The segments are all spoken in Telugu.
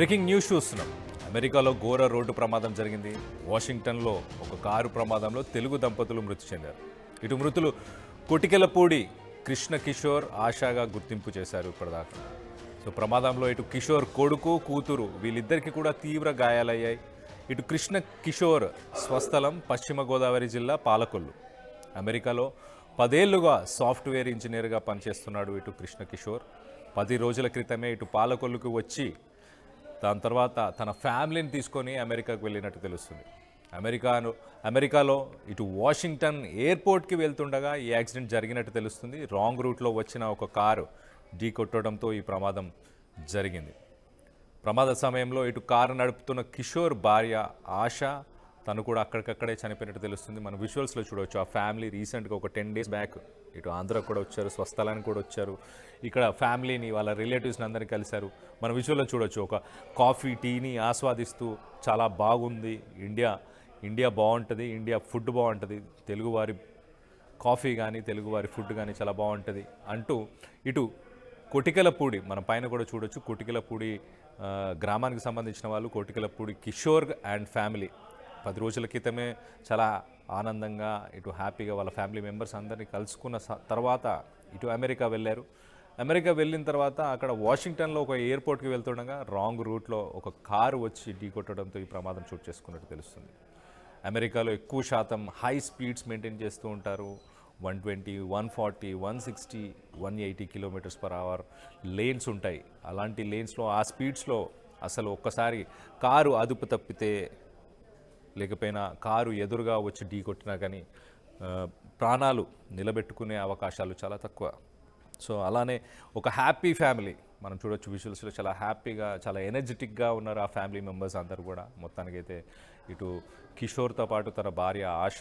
బ్రేకింగ్ న్యూస్ చూస్తున్నాం. అమెరికాలో ఘోర రోడ్డు ప్రమాదం జరిగింది. వాషింగ్టన్లో ఒక కారు ప్రమాదంలో తెలుగు దంపతులు మృతి చెందారు. ఇటు మృతులు కొటికెలపూడి కృష్ణ కిషోర్, ఆశాగా గుర్తింపు చేశారు ఇప్పటిదాకా. సో ప్రమాదంలో ఇటు కిషోర్ కొడుకు, కూతురు వీళ్ళిద్దరికీ కూడా తీవ్ర గాయాలయ్యాయి. ఇటు కృష్ణ కిషోర్ స్వస్థలం పశ్చిమ గోదావరి జిల్లా పాలకొల్లు. అమెరికాలో 10 ఏళ్లుగా సాఫ్ట్వేర్ ఇంజనీర్గా పనిచేస్తున్నాడు ఇటు కృష్ణ కిషోర్. 10 రోజుల క్రితమే ఇటు పాలకొల్లుకు వచ్చి దాని తర్వాత తన ఫ్యామిలీని తీసుకొని అమెరికాకు వెళ్ళినట్టు తెలుస్తుంది. అమెరికాలో ఇటు వాషింగ్టన్ ఎయిర్పోర్ట్కి వెళ్తుండగా ఈ యాక్సిడెంట్ జరిగినట్టు తెలుస్తుంది. రాంగ్ రూట్లో వచ్చిన ఒక కారు ఢీకొట్టడంతో ఈ ప్రమాదం జరిగింది. ప్రమాద సమయంలో ఇటు కారు నడుపుతున్న కిషోర్ భార్య ఆశ తను కూడా అక్కడికక్కడే చనిపోయినట్టు తెలుస్తుంది. మన విజువల్స్లో చూడవచ్చు. ఆ ఫ్యామిలీ రీసెంట్గా ఒక 10 days బ్యాక్ ఇటు ఆంధ్ర కూడా వచ్చారు, స్వస్థలానికి కూడా వచ్చారు. ఇక్కడ ఫ్యామిలీని వాళ్ళ రిలేటివ్స్ని అందరినీ కలిశారు. మన విజువల్లో చూడవచ్చు. ఒక కాఫీ టీని ఆస్వాదిస్తూ చాలా బాగుంది, ఇండియా బాగుంటుంది, ఇండియా ఫుడ్ బాగుంటుంది, తెలుగువారి కాఫీ కానీ తెలుగువారి ఫుడ్ కానీ చాలా బాగుంటుంది అంటూ ఇటు కొటికెలపూడి మనం పైన కూడా చూడొచ్చు. కొటికెలపూడి గ్రామానికి సంబంధించిన వాళ్ళు కొటికెలపూడి కిషోర్ అండ్ ఫ్యామిలీ 10 రోజుల క్రితమే చాలా ఆనందంగా ఇటు హ్యాపీగా వాళ్ళ ఫ్యామిలీ మెంబర్స్ అందరినీ కలుసుకున్న తర్వాత ఇటు అమెరికా వెళ్ళారు. అమెరికా వెళ్ళిన తర్వాత అక్కడ వాషింగ్టన్లో ఒక ఎయిర్పోర్ట్కి వెళ్తుండగా రాంగ్ రూట్లో ఒక కారు వచ్చి ఢీకొట్టడంతో ఈ ప్రమాదం చోటు చేసుకున్నట్టు తెలుస్తుంది. అమెరికాలో ఎక్కువ శాతం హై స్పీడ్స్ మెయింటైన్ చేస్తూ ఉంటారు. 120, 140, 160, 180 km/h లేన్స్ ఉంటాయి. అలాంటి లేన్స్లో ఆ స్పీడ్స్లో అసలు ఒక్కసారి కారు అదుపు తప్పితే లేకపోయినా కారు ఎదురుగా వచ్చి ఢీకొట్టినా కానీ ప్రాణాలు నిలబెట్టుకునే అవకాశాలు చాలా తక్కువ. సో అలానే ఒక హ్యాపీ ఫ్యామిలీ మనం చూడొచ్చు. విజువల్స్లో చాలా హ్యాపీగా చాలా ఎనర్జెటిక్గా ఉన్నారు ఆ ఫ్యామిలీ మెంబర్స్ అందరూ కూడా. మొత్తానికైతే ఇటు కిషోర్తో పాటు తన భార్య ఆశ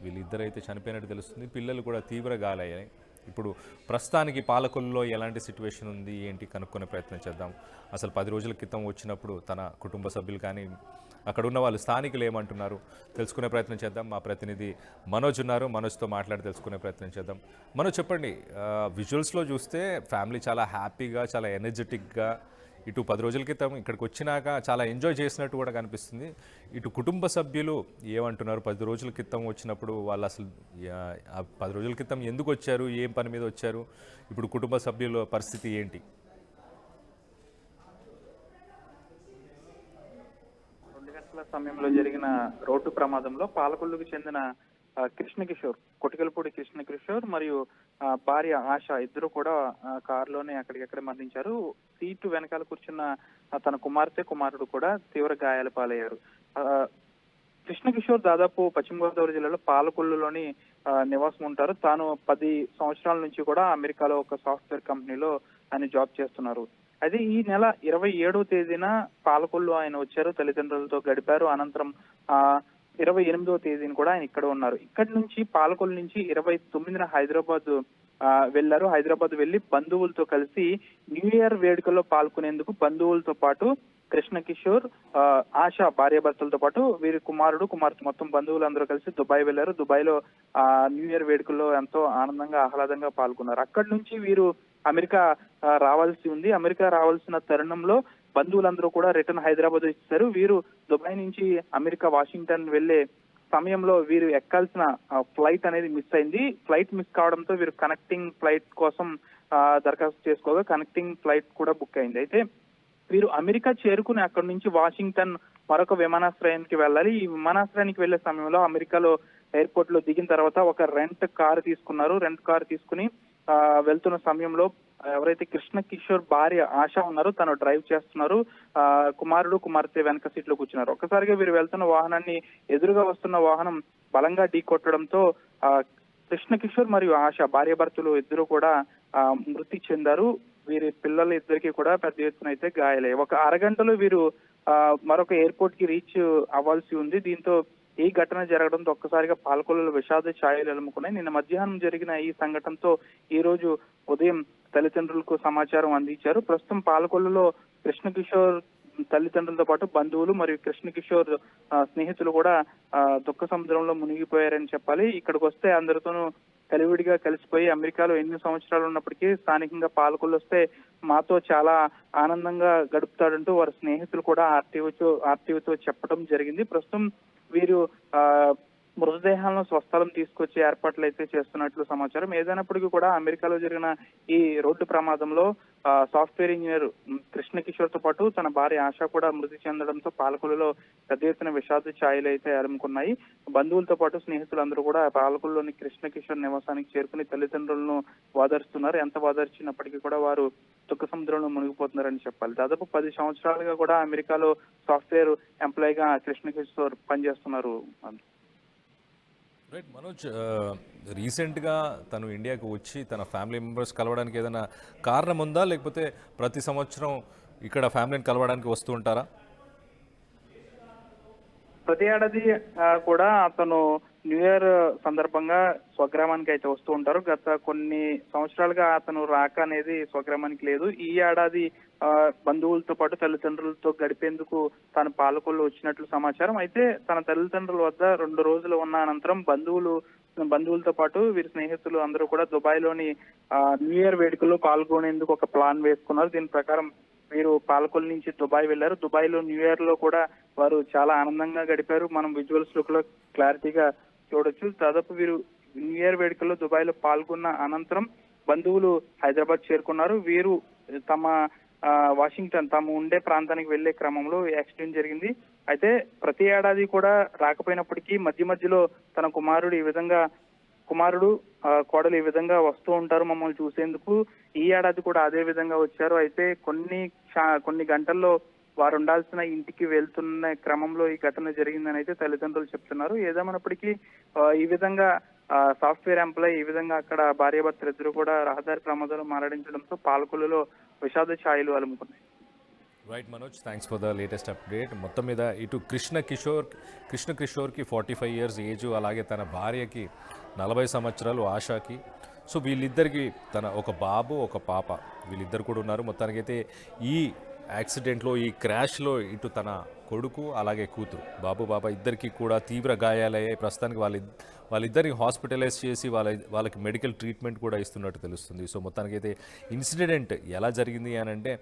వీళ్ళిద్దరైతే చనిపోయినట్టు తెలుస్తుంది. పిల్లలు కూడా తీవ్ర గాయాలయ్యాయి. ఇప్పుడు ప్రస్తుతానికి పాలకొల్లులో ఎలాంటి సిచ్యువేషన్ ఉంది ఏంటి కనుక్కునే ప్రయత్నం చేద్దాం. అసలు 10 రోజుల క్రితం వచ్చినప్పుడు తన కుటుంబ సభ్యులు కానీ అక్కడ ఉన్న వాళ్ళు స్థానికులు ఏమంటున్నారు తెలుసుకునే ప్రయత్నం చేద్దాం. మా ప్రతినిధి మనోజ్ ఉన్నారు, మనోజ్తో మాట్లాడి తెలుసుకునే ప్రయత్నం చేద్దాం. మనోజ్ చెప్పండి, విజువల్స్లో చూస్తే ఫ్యామిలీ చాలా హ్యాపీగా చాలా ఎనర్జెటిక్గా ఇటు 10 రోజుల క్రితం ఇక్కడికి వచ్చినాక చాలా ఎంజాయ్ చేసినట్టు కూడా కనిపిస్తుంది. ఇటు కుటుంబ సభ్యులు ఏమంటున్నారు? 10 రోజుల క్రితం వచ్చినప్పుడు వాళ్ళు అసలు 10 రోజుల క్రితం ఎందుకు వచ్చారు, ఏం పని మీద వచ్చారు, ఇప్పుడు కుటుంబ సభ్యుల పరిస్థితి ఏంటి? సమయంలో జరిగిన రోడ్డు ప్రమాదంలో పాలకొల్లుకు చెందిన కృష్ణ కిషోర్, కొటికెలపూడి కృష్ణ కిషోర్ మరియు భార్య ఆశ ఇద్దరు కూడా కారులోనే అక్కడికక్కడే మరణించారు. సీటు వెనకాల కూర్చున్న తన కుమారుడు కూడా తీవ్ర గాయాల పాలయ్యారు. కృష్ణ కిషోర్ దాదాపు పశ్చిమ గోదావరి జిల్లాలో పాలకొల్లులోని నివాసం ఉంటారు. తాను 10 సంవత్సరాల నుంచి కూడా అమెరికాలో ఒక సాఫ్ట్వేర్ కంపెనీలో ఆయన జాబ్ చేస్తున్నారు. అయితే ఈ నెల 27వ తేదీన పాలకొల్లు ఆయన వచ్చారు, తల్లిదండ్రులతో గడిపారు. అనంతరం 28వ తేదీన కూడా ఆయన ఇక్కడ ఉన్నారు. ఇక్కడి నుంచి పాలకొల్లు నుంచి 29న హైదరాబాద్ వెళ్లారు. హైదరాబాద్ వెళ్లి బంధువులతో కలిసి న్యూ ఇయర్ వేడుకల్లో పాల్గొనేందుకు బంధువులతో పాటు కృష్ణ కిషోర్, ఆశ భార్యాభర్తలతో పాటు వీరి కుమార్తె మొత్తం బంధువులందరూ కలిసి దుబాయ్ వెళ్లారు. దుబాయ్ లో న్యూ ఇయర్ వేడుకల్లో ఎంతో ఆనందంగా ఆహ్లాదంగా పాల్గొన్నారు. అక్కడి నుంచి వీరు అమెరికా రావాల్సి ఉంది. అమెరికా రావాల్సిన తరుణంలో బంధువులందరూ కూడా రిటర్న్ హైదరాబాద్ వచ్చేసారు. వీరు దుబాయ్ నుంచి అమెరికా వాషింగ్టన్ వెళ్లే సమయంలో వీరు ఎక్కాల్సిన ఫ్లైట్ అనేది మిస్ అయింది. ఫ్లైట్ మిస్ కావడంతో వీరు కనెక్టింగ్ ఫ్లైట్ కోసం దరఖాస్తు చేసుకోగా కనెక్టింగ్ ఫ్లైట్ కూడా బుక్ అయింది. అయితే వీరు అమెరికా చేరుకుని అక్కడి నుంచి వాషింగ్టన్ మరొక విమానాశ్రయానికి వెళ్ళాలి. ఈ విమానాశ్రయానికి వెళ్లే సమయంలో అమెరికాలో ఎయిర్పోర్ట్ లో దిగిన తర్వాత ఒక రెంట్ కారు తీసుకున్నారు. రెంట్ కారు తీసుకుని వెళ్తున్న సమయంలో ఎవరైతే కృష్ణ కిషోర్ భార్య ఆశ ఉన్నారో తను డ్రైవ్ చేస్తున్నారు. కుమార్తె వెనక సీట్లో కూర్చున్నారు. ఒక్కసారిగా వీరు వెళ్తున్న వాహనాన్ని ఎదురుగా వస్తున్న వాహనం బలంగా ఢీకొట్టడంతో కృష్ణ కిషోర్ మరియు ఆశ భార్యాభర్తలు ఇద్దరు కూడా మృతి చెందారు. వీరి పిల్లలు ఇద్దరికి కూడా పెద్ద ఎత్తున అయితే గాయాలయ్యాయి. ఒక అరగంటలో వీరు మరొక ఎయిర్పోర్ట్ కి రీచ్ అవ్వాల్సి ఉంది. దీంతో ఈ ఘటన జరగడంతో ఒక్కసారిగా పాలకొల్లులో విషాద ఛాయలు ఎలుముకున్నాయి. నిన్న మధ్యాహ్నం జరిగిన ఈ సంఘటనతో ఈ రోజు ఉదయం తల్లిదండ్రులకు సమాచారం అందించారు. ప్రస్తుతం పాలకొల్లులో కృష్ణ కిషోర్ తల్లిదండ్రులతో పాటు బంధువులు మరియు కృష్ణ కిషోర్ స్నేహితులు కూడా దుఃఖ సముద్రంలో మునిగిపోయారని చెప్పాలి. ఇక్కడికి వస్తే అందరితోనూ కలివిడిగా కలిసిపోయి అమెరికాలో ఎన్ని సంవత్సరాలు ఉన్నప్పటికీ స్థానికంగా పాలకొల్లు వస్తే మాతో చాలా ఆనందంగా గడుపుతాడంటూ వారి స్నేహితులు కూడా ఆర్టీవీతో చెప్పడం జరిగింది. ప్రస్తుతం వీరు మృతదేహాలను స్వస్థలం తీసుకొచ్చే ఏర్పాట్లు అయితే చేస్తున్నట్లు సమాచారం. ఏదైనప్పటికీ కూడా అమెరికాలో జరిగిన ఈ రోడ్డు ప్రమాదంలో సాఫ్ట్వేర్ ఇంజనీర్ కృష్ణ కిషోర్ తో పాటు తన భార్య ఆశ కూడా మృతి చెందడంతో పాలకొల్లులో పెద్ద ఎత్తున విషాద ఛాయలు అయితే అలుముకున్నాయి. బంధువులతో పాటు స్నేహితులందరూ కూడా పాలకొల్లులోని కృష్ణ కిషోర్ నివాసానికి చేరుకుని తల్లిదండ్రులను వాదరుస్తున్నారు. ఎంత వాదర్చినప్పటికీ కూడా వారు దుఃఖ సముద్రంలో మునిగిపోతున్నారని చెప్పాలి. దాదాపు 10 సంవత్సరాలుగా కూడా అమెరికాలో సాఫ్ట్వేర్ ఎంప్లాయీగా కృష్ణ కిషోర్ పనిచేస్తున్నారు. రైట్ మనోజ్, రీసెంట్గా తను ఇండియాకు వచ్చి తన ఫ్యామిలీ మెంబర్స్ కలవడానికి ఏదైనా కారణం ఉందా, లేకపోతే ప్రతి సంవత్సరం ఇక్కడ ఫ్యామిలీని కలవడానికి వస్తూ ఉంటారా? ప్రతి ఏడాది కూడా అతను న్యూ ఇయర్ సందర్భంగా స్వగ్రామానికి అయితే వస్తూ ఉంటారు. గత కొన్ని సంవత్సరాలుగా అతను రాక అనేది స్వగ్రామానికి లేదు. ఈ ఏడాది బంధువులతో పాటు తల్లిదండ్రులతో గడిపేందుకు తాను పాలకొల్లు వచ్చినట్లు సమాచారం. అయితే తన తల్లిదండ్రుల వద్ద 2 రోజులు ఉన్న అనంతరం బంధువులతో పాటు వీరి స్నేహితులు అందరూ కూడా దుబాయ్లోని న్యూ ఇయర్ వేడుకల్లో పాల్గొనేందుకు ఒక ప్లాన్ వేసుకున్నారు. దీని ప్రకారం వీరు పాలకొల్లు నుంచి దుబాయ్ వెళ్లారు. దుబాయ్ లో న్యూ ఇయర్ లో కూడా వారు చాలా ఆనందంగా గడిపారు. మనం విజువల్స్ లుక్ లో క్లారిటీగా చూడొచ్చు. దాదాపు వీరు న్యూ ఇయర్ వేడుకల్లో దుబాయ్ లో పాల్గొన్న అనంతరం బంధువులు హైదరాబాద్ చేరుకున్నారు. వీరు తమ వాషింగ్టన్ తాము ఉండే ప్రాంతానికి వెళ్లే క్రమంలో యాక్సిడెంట్ జరిగింది. అయితే ప్రతి ఏడాది కూడా రాకపోయినప్పటికీ మధ్యలో తన కుమారుడు కోడలు ఈ విధంగా వస్తూ ఉంటారు మమ్మల్ని చూసేందుకు. ఈ ఏడాది కూడా అదే విధంగా వచ్చారు. అయితే కొన్ని గంటల్లో వారు ఉండాల్సిన ఇంటికి వెళ్తున్న క్రమంలో ఈ ఘటన జరిగిందని అయితే తల్లిదండ్రులు చెప్తున్నారు. ఏదేమైనప్పటికీ ఈ విధంగా సాఫ్ట్వేర్ ఎంప్లాయ్ ఈ విధంగా అక్కడ భార్యాభర్తలు ఇద్దరు కూడా రహదారి ప్రమాదాలు మరణించడంతో పాలకొల్లులో విషాద ఛాయలు అలుముకున్నాయి. Right Manoj, thanks for the latest update. మొత్తం మీద ఇటు కృష్ణ కిషోర్కి 45 ఇయర్స్ ఏజ్, అలాగే తన భార్యకి 40 సంవత్సరాలు ఆశాకి. సో వీళ్ళిద్దరికి తన ఒక బాబు ఒక పాప వీళ్ళిద్దరు కూడా ఉన్నారు. మొత్తానికైతే ఈ యాక్సిడెంట్లో ఈ క్రాష్లో ఇటు తన కొడుకు అలాగే కూతురు బాబా ఇద్దరికి కూడా తీవ్ర గాయాలయ్యాయి. ప్రస్తుతానికి వాళ్ళిద్దరిని హాస్పిటలైజ్ చేసి వాళ్ళకి మెడికల్ ట్రీట్మెంట్ కూడా ఇస్తున్నట్టు తెలుస్తుంది. సో మొత్తానికైతే ఇన్సిడెంట్ ఎలా జరిగింది అని అంటే,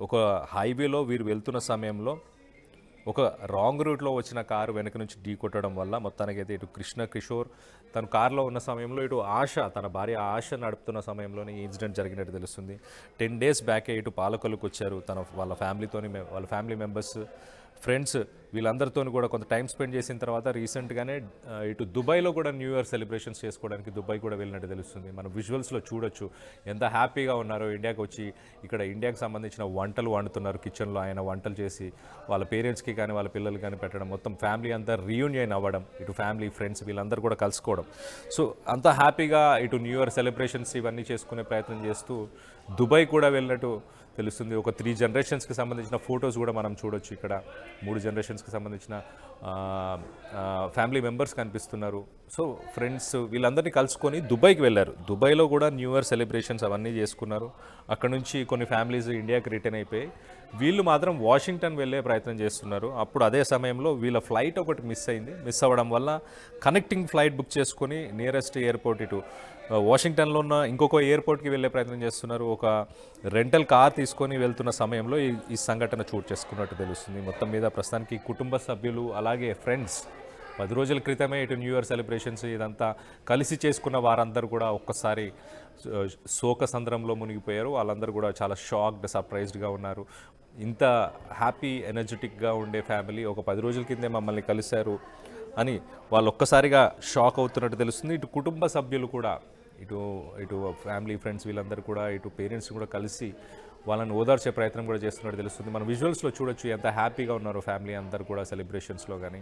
ఒక హైవేలో వీరు వెళ్తున్న సమయంలో ఒక రాంగ్ రూట్లో వచ్చిన కారు వెనక నుంచి ఢీ కొట్టడం వల్ల మొత్తానికైతే ఇటు కృష్ణ కిషోర్ తను కారులో ఉన్న సమయంలో, ఇటు ఆశ తన భార్య ఆశ నడుపుతున్న సమయంలోనే ఈ ఇన్సిడెంట్ జరిగినట్టు తెలుస్తుంది. 10 days బ్యాకే ఇటు పాలకొల్లుకు వచ్చారు. వాళ్ళ ఫ్యామిలీ మెంబర్స్, ఫ్రెండ్స్ వీళ్ళందరితో కూడా కొంత టైం స్పెండ్ చేసిన తర్వాత రీసెంట్గానే ఇటు దుబాయ్లో కూడా న్యూ ఇయర్ సెలబ్రేషన్స్ చేసుకోవడానికి దుబాయ్ కూడా వెళ్ళినట్టు తెలుస్తుంది. మనం విజువల్స్లో చూడొచ్చు ఎంత హ్యాపీగా ఉన్నారో. ఇండియాకి వచ్చి ఇక్కడ ఇండియాకి సంబంధించిన వంటలు వండుతున్నారు. కిచెన్లో ఆయన వంటలు చేసి వాళ్ళ పేరెంట్స్కి కానీ వాళ్ళ పిల్లలకి కానీ పెట్టడం, మొత్తం ఫ్యామిలీ అంతా రీయూనియన్ అవ్వడం, ఇటు ఫ్యామిలీ ఫ్రెండ్స్ వీళ్ళందరూ కూడా కలుసుకోవడం. సో అంత హ్యాపీగా ఇటు న్యూ ఇయర్ సెలబ్రేషన్స్ ఇవన్నీ చేసుకునే ప్రయత్నం చేస్తూ దుబాయ్ కూడా వెళ్ళినట్టు తెలుస్తుంది. ఒక 3 generations సంబంధించిన ఫొటోస్ కూడా మనం చూడొచ్చు. ఇక్కడ 3 generations సంబంధించిన ఫ్యామిలీ మెంబర్స్ కనిపిస్తున్నారు. సో ఫ్రెండ్స్ వీళ్ళందరినీ కలుసుకొని దుబాయ్కి వెళ్ళారు. దుబాయ్లో కూడా న్యూ ఇయర్ సెలబ్రేషన్స్ అవన్నీ చేసుకున్నారు. అక్కడ నుంచి కొన్ని ఫ్యామిలీస్ ఇండియాకి రిటర్న్ అయిపోయి వీళ్ళు మాత్రం వాషింగ్టన్ వెళ్ళే ప్రయత్నం చేస్తున్నారు. అప్పుడు అదే సమయంలో వీళ్ళ ఫ్లైట్ ఒకటి మిస్ అవ్వడం వల్ల కనెక్టింగ్ ఫ్లైట్ బుక్ చేసుకొని నియరెస్ట్ ఎయిర్పోర్ట్ ఇటు వాషింగ్టన్లో ఉన్న ఇంకొక ఎయిర్పోర్ట్కి వెళ్ళే ప్రయత్నం చేస్తున్నారు. ఒక రెంటల్ కార్ తీసుకొని వెళ్తున్న సమయంలో ఈ సంఘటన చోటు చేసుకున్నట్టు తెలుస్తుంది. మొత్తం మీద ప్రస్తుతానికి కుటుంబ సభ్యులు అలాగే ఫ్రెండ్స్ 10 రోజుల క్రితమే ఇటు న్యూ ఇయర్ సెలబ్రేషన్స్ ఇదంతా కలిసి చేసుకున్న వారందరూ కూడా ఒక్కసారి శోక సంద్రంలో మునిగిపోయారు. వాళ్ళందరూ కూడా చాలా షాక్డ్, సర్ప్రైజ్డ్గా ఉన్నారు. ఇంత హ్యాపీ ఎనర్జెటిక్గా ఉండే ఫ్యామిలీ ఒక 10 రోజుల కిందే మమ్మల్ని కలిశారు అని వాళ్ళు ఒక్కసారిగా షాక్ అవుతున్నట్టు తెలుస్తుంది. ఇటు కుటుంబ సభ్యులు కూడా ఇటు ఫ్యామిలీ ఫ్రెండ్స్ వీళ్ళందరూ కూడా ఇటు పేరెంట్స్ కూడా కలిసి వాళ్ళని ఓదార్చే ప్రయత్నం కూడా చేస్తున్నట్టు తెలుస్తుంది. మన విజువల్స్లో చూడొచ్చు ఎంత హ్యాపీగా ఉన్నారో ఫ్యామిలీ అందరూ కూడా సెలబ్రేషన్స్లో కానీ,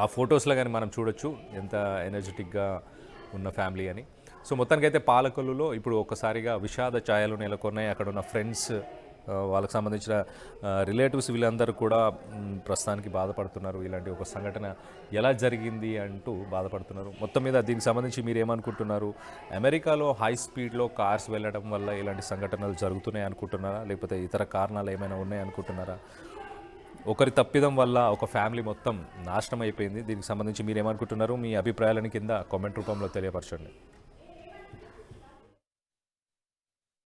ఆ ఫొటోస్లో కానీ మనం చూడొచ్చు ఎంత ఎనర్జెటిక్గా ఉన్న ఫ్యామిలీ అని. సో మొత్తానికైతే పాలకొల్లులో ఇప్పుడు ఒక్కసారిగా విషాద ఛాయలు నెలకొన్నాయి. అక్కడ ఉన్న ఫ్రెండ్స్, వాళ్ళకి సంబంధించిన రిలేటివ్స్ వీళ్ళందరూ కూడా ప్రస్తుతానికి బాధపడుతున్నారు. ఇలాంటి ఒక సంఘటన ఎలా జరిగింది అంటూ బాధపడుతున్నారు. మొత్తం మీద దీనికి సంబంధించి మీరు ఏమనుకుంటున్నారు? అమెరికాలో హై స్పీడ్లో కార్స్ వెళ్ళడం వల్ల ఇలాంటి సంఘటనలు జరుగుతున్నాయి అనుకుంటున్నారా, లేకపోతే ఇతర కారణాలు ఏమైనా ఉన్నాయి అనుకుంటున్నారా? ఒకరి తప్పిదం వల్ల ఒక ఫ్యామిలీ మొత్తం నాశనం అయిపోయింది. దీనికి సంబంధించి మీరు ఏమనుకుంటున్నారు? మీ అభిప్రాయాలను కింద కామెంట్ రూపంలో తెలియపరచండి.